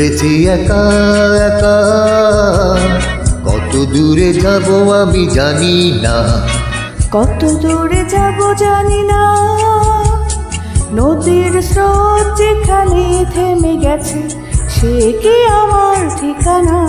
চলেছি একা একা, কত দূরে যাব আমি জানি না, কত দূরে যাব জানি না। নদীর স্রোত যেখানে থেমে গেছে সে কি আমার ঠিকানা।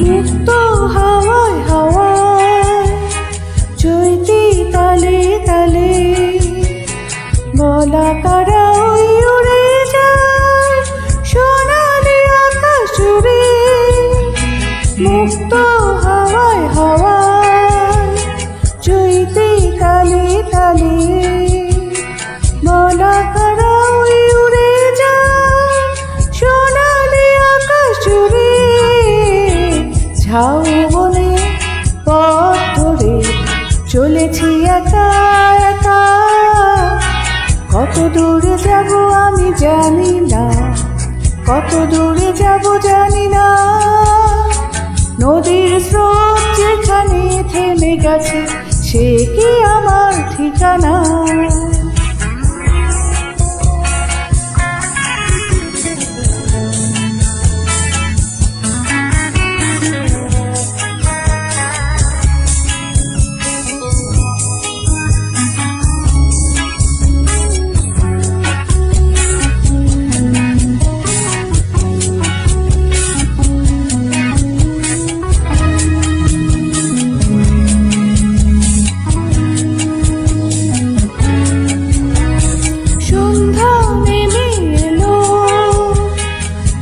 মুক্ত হাওয়ায় হাওয়ায় চৈতি তালে তালে বলা কারা ওই উড়ে যায় সোনালি আকাশ জুড়ে। মুক্ত হাওয়ায় হাওয়ায় চৈতি তালে তালে বলা কারা ওই উড়ে যায় সোনালি আকাশ জুড়ে। ঝাউবনে পথ ধরে চলেছি একা একা, কত দূরে যাব আমি জানি না, কত দূরে যাব জানি না। নদীর স্রোত যেখানে থেমে গেছে সে কি আমার ঠিকানা।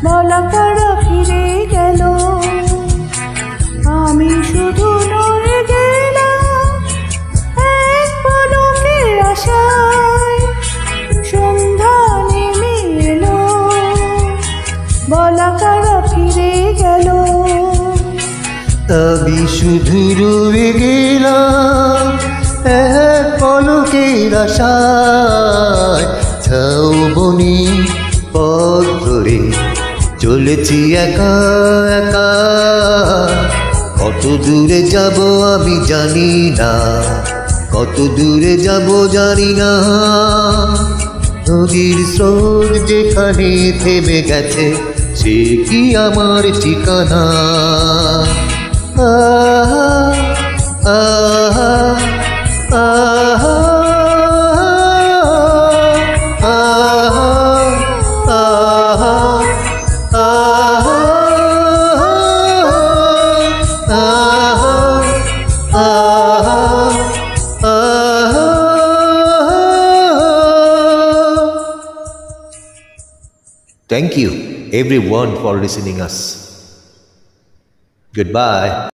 বলাকারা ফিরে গেল, আমি শুধু নড়ে গেলাম এক পলকের আশায়। সন্ধ্যা নেমে এলো, বলাকারা ফিরে গেল, আমি শুধু রয়ে গেলাম এক পলকের আশায়। ঝাউবনে পথ ধরে চলেছি একা একা, কত দূরে যাব আমি জানি না, কত দূরে যাব জানি না। নদীর স্রোত যেখানে থেমে গেছে সে কি আমার ঠিকানা। আহা আহা আহা Thank you everyone for listening us. Goodbye.